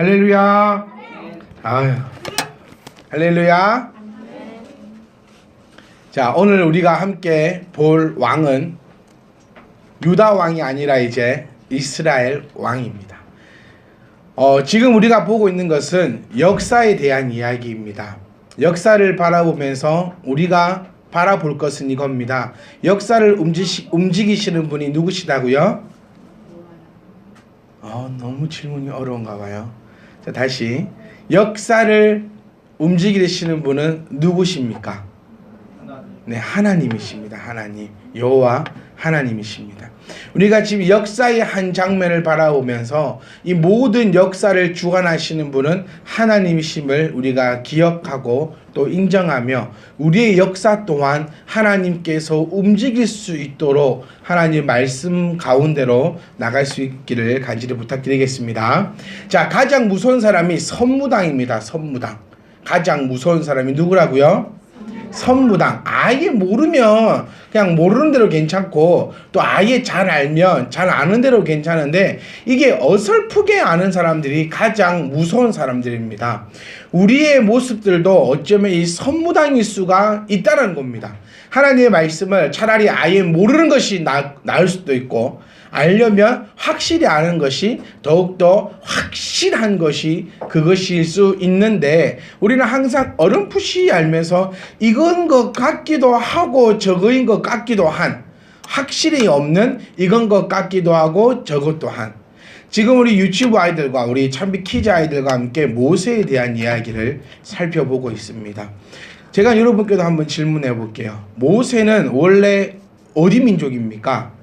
할렐루야. 아유, 할렐루야. 자, 오늘 우리가 함께 볼 왕은 유다 왕이 아니라 이제 이스라엘 왕입니다. 지금 우리가 보고 있는 것은 역사에 대한 이야기입니다. 역사를 바라보면서 우리가 바라볼 것은 이겁니다. 역사를 움직이시는 분이 누구시다고요? 너무 질문이 어려운가 봐요. 자, 다시. 역사를 움직이시는 분은 누구십니까? 네, 하나님이십니다. 하나님. 여호와 하나님이십니다. 우리가 지금 역사의 한 장면을 바라보면서 이 모든 역사를 주관하시는 분은 하나님이심을 우리가 기억하고 또 인정하며 우리의 역사 또한 하나님께서 움직일 수 있도록 하나님 말씀 가운데로 나갈 수 있기를 간절히 부탁드리겠습니다. 자, 가장 무서운 사람이 선무당입니다. 선무당. 가장 무서운 사람이 누구라고요? 선무당. 아예 모르면 그냥 모르는 대로 괜찮고 또 아예 잘 알면 잘 아는 대로 괜찮은데 이게 어설프게 아는 사람들이 가장 무서운 사람들입니다. 우리의 모습들도 어쩌면 이 선무당일 수가 있다는 겁니다. 하나님의 말씀을 차라리 아예 모르는 것이 나을 수도 있고 알려면 확실히 아는 것이 더욱더 확실한 것이 그것일 수 있는데 우리는 항상 어렴풋이 알면서 이건 것 같기도 하고 저거인 것 같기도 한 확실히 없는 이건 것 같기도 하고 저것 또한 지금 우리 유치부 아이들과 우리 참비 키즈 아이들과 함께 모세에 대한 이야기를 살펴보고 있습니다. 제가 여러분께도 한번 질문해 볼게요. 모세는 원래 어디 민족입니까?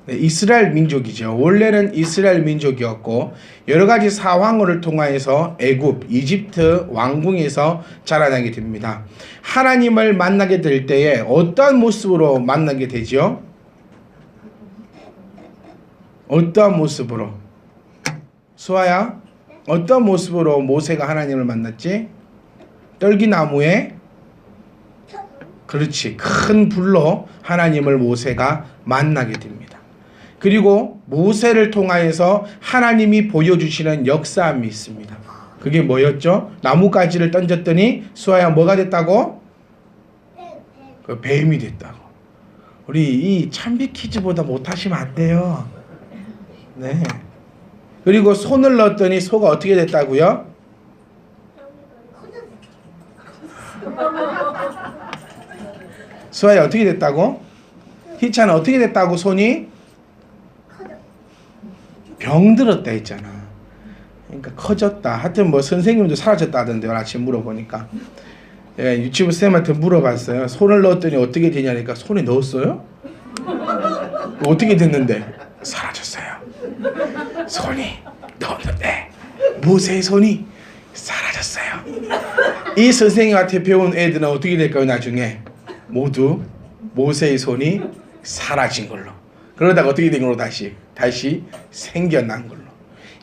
네, 이스라엘 민족이죠. 원래는 이스라엘 민족이었고 여러 가지 사황을 통하여서 애굽, 이집트 왕궁에서 자라나게 됩니다. 하나님을 만나게 될 때에 어떠한 모습으로 만나게 되죠? 어떠한 모습으로? 수아야, 어떠한 모습으로 모세가 하나님을 만났지? 떨기나무에 그렇지, 큰 불로 하나님을 모세가 만나게 됩니다. 그리고 모세를 통하여서 하나님이 보여주시는 역사함이 있습니다. 그게 뭐였죠? 나뭇가지를 던졌더니 수아야 뭐가 됐다고? 그 뱀이 됐다고. 우리 이 참비 퀴즈보다 못하시면 안 돼요. 네. 그리고 손을 넣었더니 소가 어떻게 됐다고요? 수아야 어떻게 됐다고? 희찬은 어떻게 됐다고 손이? 병들었다 했잖아. 그러니까 커졌다. 하여튼 뭐 선생님도 사라졌다 하던데요. 아침 물어보니까. 예, 유치부 쌤한테 물어봤어요. 손을 넣었더니 어떻게 되냐니까 손에 넣었어요? 어떻게 됐는데? 사라졌어요. 손이 넣었는데 모세의 손이 사라졌어요. 이 선생님한테 배운 애들은 어떻게 될까요? 나중에 모두 모세의 손이 사라진 걸로. 그러다가 어떻게 된 걸로 다시 생겨난 걸로.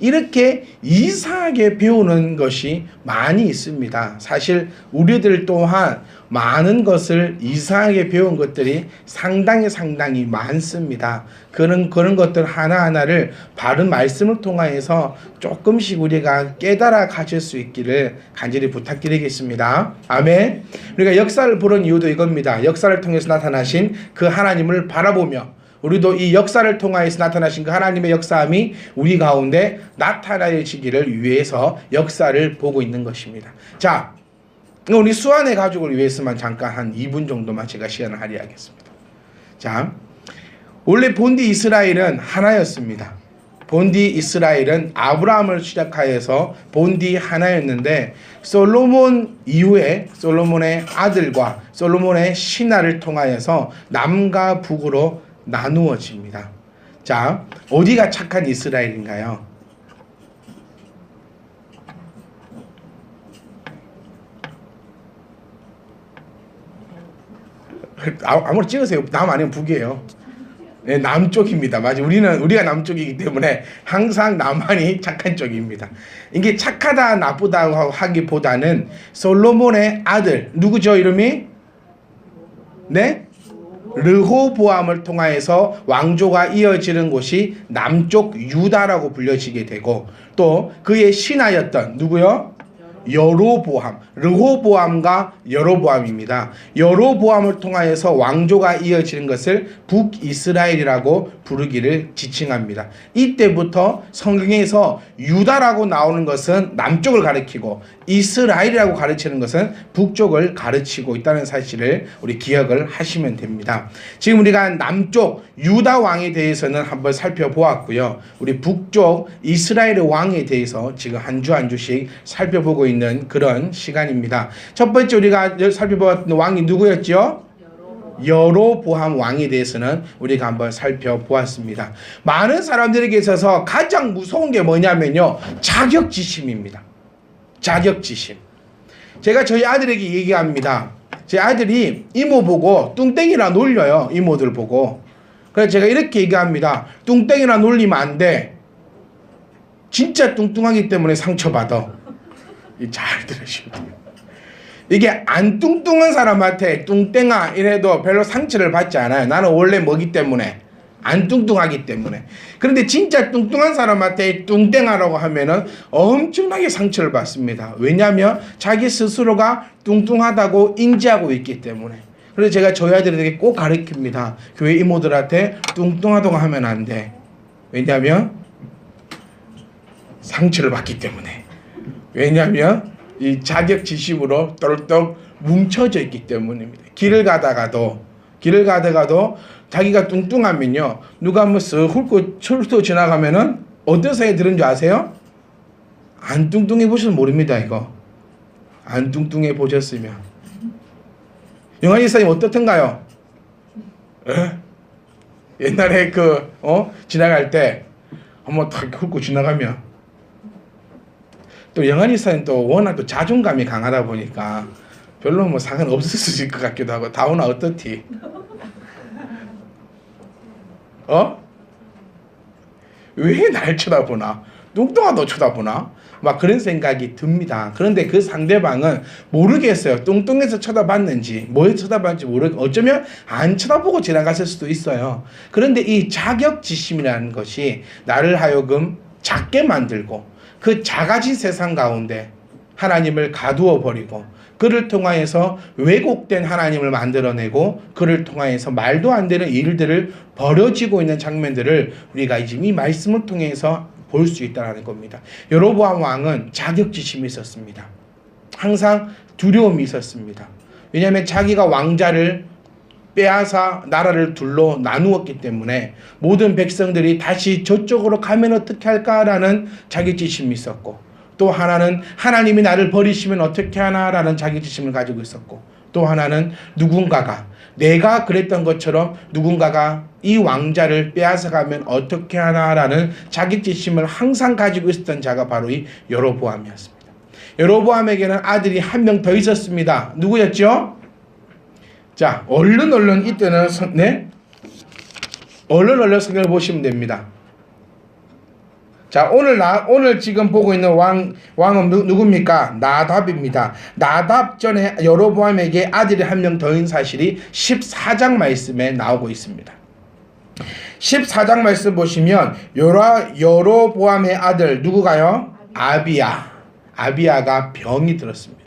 이렇게 이상하게 배우는 것이 많이 있습니다. 사실 우리들 또한 많은 것을 이상하게 배운 것들이 상당히 많습니다. 그런 것들 하나하나를 바른 말씀을 통하여서 조금씩 우리가 깨달아 가질 수 있기를 간절히 부탁드리겠습니다. 아멘. 우리가 역사를 보는 이유도 이겁니다. 역사를 통해서 나타나신 그 하나님을 바라보며 우리도 이 역사를 통하여서 나타나신 그 하나님의 역사함이 우리 가운데 나타나지기를 위해서 역사를 보고 있는 것입니다. 자, 우리 수아네 가족을 위해서만 잠깐 한 2분 정도만 제가 시간을 할애하겠습니다. 자, 원래 본디 이스라엘은 하나였습니다. 본디 이스라엘은 아브라함을 시작하여서 본디 하나였는데 솔로몬 이후에 솔로몬의 아들과 솔로몬의 신하를 통하여서 남과 북으로 나누어집니다. 자, 어디가 착한 이스라엘인가요? 아무리 찍으세요. 남 아니면 북이에요. 네, 남쪽입니다. 맞아. 우리가 남쪽이기 때문에 항상 남한이 착한 쪽입니다. 이게 착하다 나쁘다 하기보다는 솔로몬의 아들 누구죠? 이름이? 네? 르호보암을 통하여서 왕조가 이어지는 곳이 남쪽 유다라고 불려지게 되고, 또 그의 신하였던 누구요? 여로보암, 르호보암과 여로보암입니다. 여로보암을 통하여서 왕조가 이어지는 것을 북이스라엘이라고 부르기를 지칭합니다. 이때부터 성경에서 유다라고 나오는 것은 남쪽을 가리키고 이스라엘이라고 가르치는 것은 북쪽을 가르치고 있다는 사실을 우리 기억을 하시면 됩니다. 지금 우리가 남쪽 유다 왕에 대해서는 한번 살펴보았고요. 우리 북쪽 이스라엘의 왕에 대해서 지금 한 주 한 주씩 살펴보고 있는 그런 시간입니다. 첫 번째 우리가 살펴보았던 왕이 누구였죠? 여로보암 왕에 대해서는 우리가 한번 살펴보았습니다. 많은 사람들에게 있어서 가장 무서운 게 뭐냐면요, 자격지심입니다. 자격지심. 제가 저희 아들에게 얘기합니다. 제 아들이 이모 보고 뚱땡이나 놀려요. 이모들 보고. 그래서 제가 이렇게 얘기합니다. 뚱땡이나 놀리면 안 돼. 진짜 뚱뚱하기 때문에 상처받아. 잘 들으시면 돼요. 이게 안 뚱뚱한 사람한테 뚱땡아 이래도 별로 상처를 받지 않아요. 나는 원래 뭐기 때문에, 안 뚱뚱하기 때문에. 그런데 진짜 뚱뚱한 사람한테 뚱땡아라고 하면은 엄청나게 상처를 받습니다. 왜냐하면 자기 스스로가 뚱뚱하다고 인지하고 있기 때문에. 그래서 제가 저희 아들에게 꼭 가르칩니다. 교회 이모들한테 뚱뚱하다고 하면 안 돼. 왜냐하면 상처를 받기 때문에. 왜냐하면 이 자격지심으로 똘똘 뭉쳐져 있기 때문입니다. 길을 가다가도 자기가 뚱뚱하면요, 누가 한번 쓱 훑고 지나가면은 어떤 생각이 드는 줄 아세요? 안 뚱뚱해 보셔서 모릅니다. 이거 안 뚱뚱해 보셨으면. 영환 이사님 어떻던가요? 옛날에 지나갈 때 한번 탁 훑고 지나가면, 또 영환이 사님 또 워낙 또 자존감이 강하다 보니까 별로 뭐 상관 없을 것 같기도 하고. 다운아 어떻디? 왜 날 쳐다보나? 뚱뚱하다 쳐다보나? 막 그런 생각이 듭니다. 그런데 그 상대방은 모르겠어요. 뚱뚱해서 쳐다봤는지 뭘 쳐다봤는지 모르고, 어쩌면 안 쳐다보고 지나갔을 수도 있어요. 그런데 이 자격지심이라는 것이 나를 하여금 작게 만들고, 그 작아진 세상 가운데 하나님을 가두어 버리고, 그를 통하여서 왜곡된 하나님을 만들어내고, 그를 통하여서 말도 안 되는 일들을 벌어지고 있는 장면들을 우리가 지금 이 말씀을 통해서 볼 수 있다는 겁니다. 여로보암 왕은 자격지심이 있었습니다. 항상 두려움이 있었습니다. 왜냐하면 자기가 왕자를 빼앗아 나라를 둘로 나누었기 때문에 모든 백성들이 다시 저쪽으로 가면 어떻게 할까라는 자격지심이 있었고, 또 하나는 하나님이 나를 버리시면 어떻게 하나라는 자격지심을 가지고 있었고, 또 하나는 누군가가, 내가 그랬던 것처럼 누군가가 이 왕자를 빼앗아 가면 어떻게 하나라는 자격지심을 항상 가지고 있었던 자가 바로 이 여로보암이었습니다. 여로보암에게는 아들이 한 명 더 있었습니다. 누구였죠? 자, 얼른 이때는 얼른 성경을 보시면 됩니다. 자, 오늘 지금 보고 있는 왕은 누굽니까? 나답입니다. 나답 전에 여로보암에게 아들이 한 명 더인 사실이 14장 말씀에 나오고 있습니다. 14장 말씀 보시면 여로보암의 아들 누구가요? 아비야가 병이 들었습니다.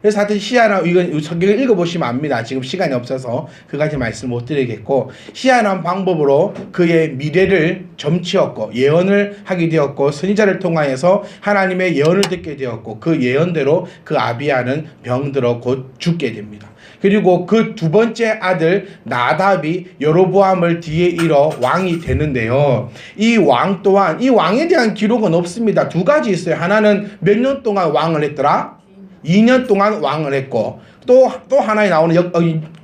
그래서 하여튼 시아람, 이건 성경을 읽어보시면 압니다. 지금 시간이 없어서 그까지 말씀 못 드리겠고, 시아람 방법으로 그의 미래를 점치었고 예언을 하게 되었고, 선지자를 통하여서 하나님의 예언을 듣게 되었고, 그 예언대로 그 아비야는 병들어 곧 죽게 됩니다. 그리고 그 두 번째 아들 나답이 여로보암을 뒤에 이어 왕이 되는데요, 이 왕 또한, 이 왕에 대한 기록은 없습니다. 두 가지 있어요. 하나는 몇 년 동안 왕을 했더라? 2년 동안 왕을 했고, 또 하나에 나오는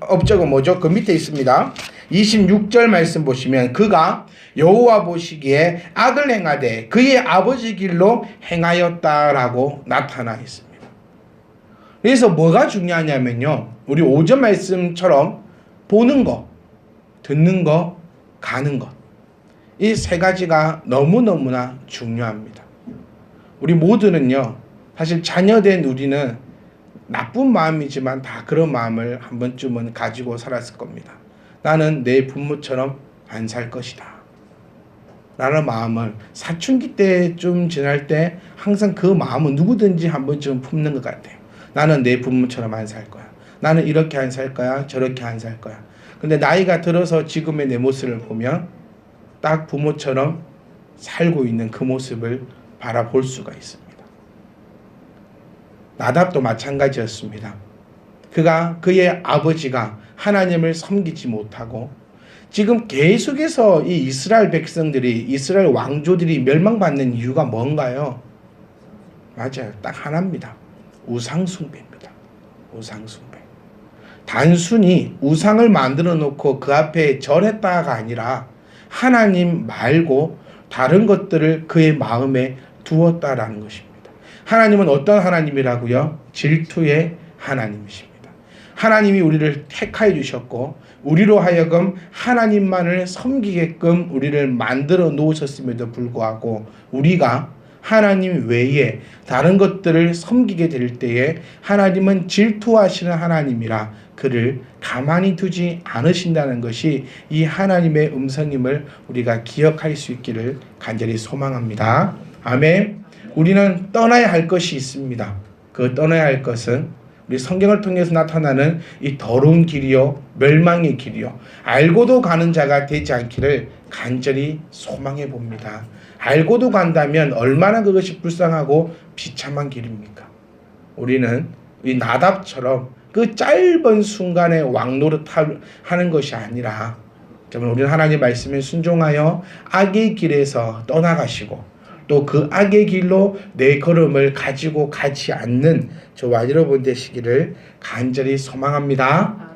업적은 뭐죠? 그 밑에 있습니다. 26절 말씀 보시면 그가 여호와 보시기에 악을 행하되 그의 아버지 길로 행하였다라고 나타나 있습니다. 그래서 뭐가 중요하냐면요, 우리 5절 말씀처럼 보는 것, 듣는 것, 가는 것, 이 세 가지가 너무너무나 중요합니다. 우리 모두는요, 사실 자녀된 우리는 나쁜 마음이지만 다 그런 마음을 한 번쯤은 가지고 살았을 겁니다. 나는 내 부모처럼 안 살 것이다 라는 마음을 사춘기 때좀 지날 때 항상 그 마음은 누구든지 한 번쯤 품는 것 같아요. 나는 내 부모처럼 안 살 거야. 나는 이렇게 안 살 거야. 저렇게 안 살 거야. 근데 나이가 들어서 지금의 내 모습을 보면 딱 부모처럼 살고 있는 그 모습을 바라볼 수가 있습니다. 나답도 마찬가지였습니다. 그의 아버지가 하나님을 섬기지 못하고 지금 계속해서 이 이스라엘 백성들이, 이스라엘 왕조들이 멸망받는 이유가 뭔가요? 맞아요. 딱 하나입니다. 우상숭배입니다. 우상숭배. 단순히 우상을 만들어 놓고 그 앞에 절했다가 아니라 하나님 말고 다른 것들을 그의 마음에 두었다라는 것입니다. 하나님은 어떤 하나님이라고요? 질투의 하나님이십니다. 하나님이 우리를 택하여 주셨고 우리로 하여금 하나님만을 섬기게끔 우리를 만들어 놓으셨음에도 불구하고 우리가 하나님 외에 다른 것들을 섬기게 될 때에 하나님은 질투하시는 하나님이라 그를 가만히 두지 않으신다는 것이 이 하나님의 음성임을 우리가 기억할 수 있기를 간절히 소망합니다. 아멘. 우리는 떠나야 할 것이 있습니다. 그 떠나야 할 것은 우리 성경을 통해서 나타나는 이 더러운 길이요 멸망의 길이요 알고도 가는 자가 되지 않기를 간절히 소망해 봅니다. 알고도 간다면 얼마나 그것이 불쌍하고 비참한 길입니까? 우리는 이 나답처럼 그 짧은 순간에 왕노릇하는 것이 아니라 우리는 하나님의 말씀에 순종하여 악의 길에서 떠나가시고 또 그 악의 길로 내 걸음을 가지고 가지 않는 저와 여러분 되시기를 간절히 소망합니다.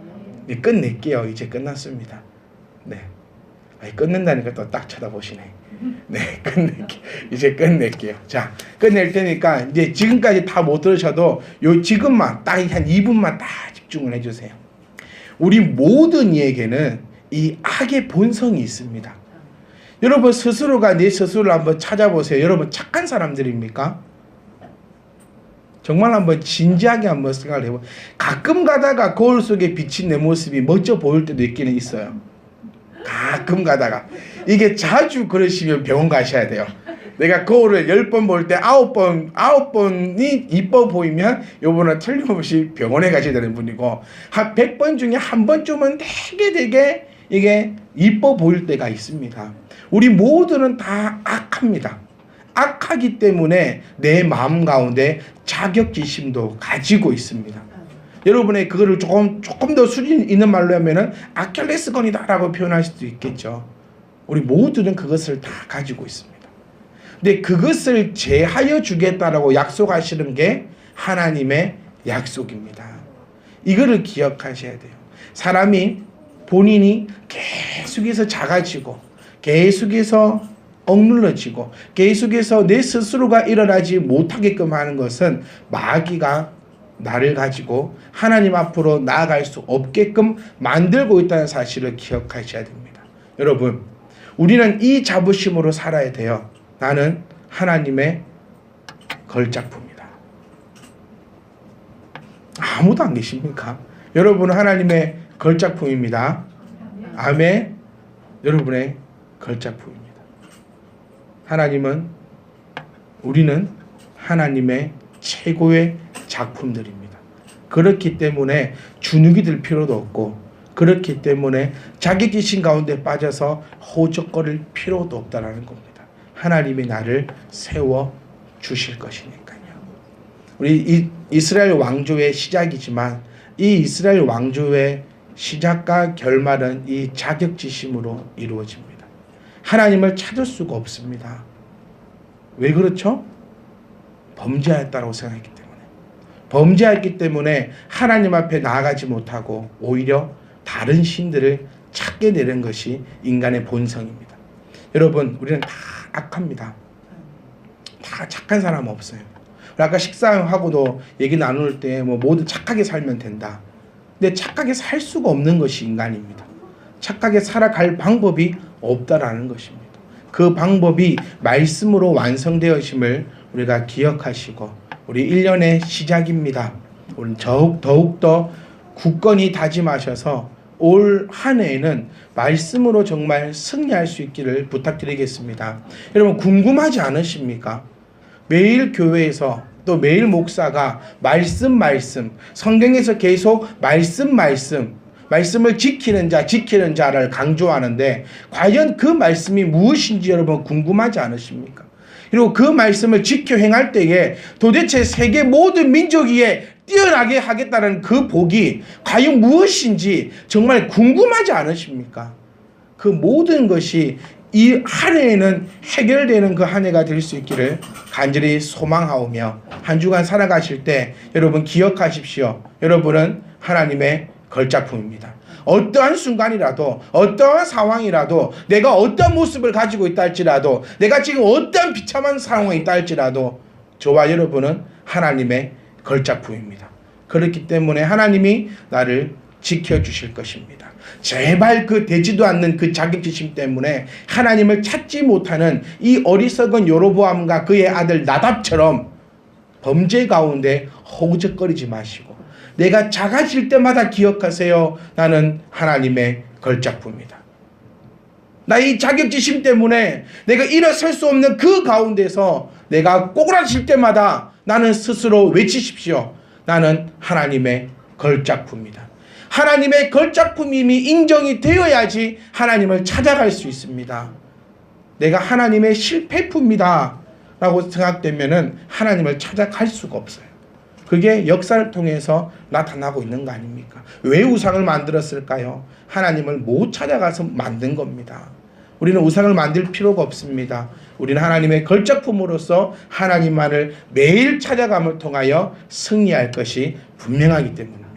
네, 끝낼게요. 이제 끝났습니다. 네, 끝낸다니까 또 딱 쳐다보시네. 네, 끝낼게요. 이제 끝낼게요. 자, 끝낼 테니까 이제 지금까지 다 못 들으셔도 요 지금만 딱 한 2분만 딱 집중을 해주세요. 우리 모든 이에게는 이 악의 본성이 있습니다. 여러분 스스로가 내 스스로를 한번 찾아보세요. 여러분 착한 사람들입니까? 정말 한번 진지하게 한번 생각을 해보세요. 가끔 가다가 거울 속에 비친 내 모습이 멋져 보일 때도 있기는 있어요. 가끔 가다가. 이게 자주 그러시면 병원 가셔야 돼요. 내가 거울을 10번 볼 때 9번이 이뻐 보이면 요번은 틀림없이 병원에 가셔야 되는 분이고 한 100번 중에 한 번쯤은 되게 이게 이뻐 보일 때가 있습니다. 우리 모두는 다 악합니다. 악하기 때문에 내 마음 가운데 자격지심도 가지고 있습니다. 여러분의 그거를 조금 더 수준 있는 말로 하면은 아킬레스건이다라고 표현할 수도 있겠죠. 우리 모두는 그것을 다 가지고 있습니다. 근데 그것을 제하여 주겠다라고 약속하시는 게 하나님의 약속입니다. 이거를 기억하셔야 돼요. 사람이 본인이 계속해서 작아지고 계속해서 억눌러지고 계속해서 내 스스로가 일어나지 못하게끔 하는 것은 마귀가 나를 가지고 하나님 앞으로 나아갈 수 없게끔 만들고 있다는 사실을 기억하셔야 됩니다. 여러분, 우리는 이 자부심으로 살아야 돼요. 나는 하나님의 걸작품이다. 아무도 안 계십니까? 여러분은 하나님의 걸작품입니다. 아멘. 여러분의 걸작품입니다. 우리는 하나님의 최고의 작품들입니다. 그렇기 때문에 주눅이 들 필요도 없고 그렇기 때문에 자격지심 가운데 빠져서 허우적거릴 필요도 없다라는 겁니다. 하나님이 나를 세워 주실 것이니까요. 우리 이스라엘 왕조의 시작이지만 이 이스라엘 왕조의 시작과 결말은 이 자격지심으로 이루어집니다. 하나님을 찾을 수가 없습니다. 왜 그렇죠? 범죄하였다고 생각했기 때문에. 범죄했기 때문에 하나님 앞에 나아가지 못하고 오히려 다른 신들을 찾게 되는 것이 인간의 본성입니다. 여러분, 우리는 다 악합니다. 다 착한 사람 없어요. 아까 식사하고도 얘기 나눌 때 모두 착하게 살면 된다. 근데 착하게 살 수가 없는 것이 인간입니다. 착하게 살아갈 방법이 없다라는 것입니다. 그 방법이 말씀으로 완성되어짐을 우리가 기억하시고 우리 1년의 시작입니다. 우리 더욱더 굳건히 다짐하셔서 올 한 해에는 말씀으로 정말 승리할 수 있기를 부탁드리겠습니다. 여러분 궁금하지 않으십니까? 매일 교회에서 또 매일 목사가 말씀 성경에서 계속 말씀을 지키는 자를 강조하는데 과연 그 말씀이 무엇인지 여러분 궁금하지 않으십니까? 그리고 그 말씀을 지켜 행할 때에 도대체 세계 모든 민족 위에 뛰어나게 하겠다는 그 복이 과연 무엇인지 정말 궁금하지 않으십니까? 그 모든 것이 이 한 해에는 해결되는 그 한 해가 될 수 있기를 간절히 소망하오며 한 주간 살아가실 때 여러분 기억하십시오. 여러분은 하나님의 걸작품입니다. 어떠한 순간이라도 어떠한 상황이라도 내가 어떤 모습을 가지고 있다 할지라도 내가 지금 어떠한 비참한 상황에 있다 할지라도 저와 여러분은 하나님의 걸작품입니다. 그렇기 때문에 하나님이 나를 지켜주실 것입니다. 제발 그 되지도 않는 그 자격지심 때문에 하나님을 찾지 못하는 이 어리석은 여로보암과 그의 아들 나답처럼 범죄 가운데 허우적거리지 마시고 내가 작아질 때마다 기억하세요. 나는 하나님의 걸작품이다. 나의 자격지심 때문에 내가 일어설 수 없는 그 가운데서 내가 꼬꾸라질 때마다 나는 스스로 외치십시오. 나는 하나님의 걸작품이다. 하나님의 걸작품임이 인정이 되어야지 하나님을 찾아갈 수 있습니다. 내가 하나님의 실패품이다 라고 생각되면은 하나님을 찾아갈 수가 없어요. 그게 역사를 통해서 나타나고 있는 거 아닙니까? 왜 우상을 만들었을까요? 하나님을 못 찾아가서 만든 겁니다. 우리는 우상을 만들 필요가 없습니다. 우리는 하나님의 걸작품으로서 하나님만을 매일 찾아감을 통하여 승리할 것이 분명하기 때문입니다.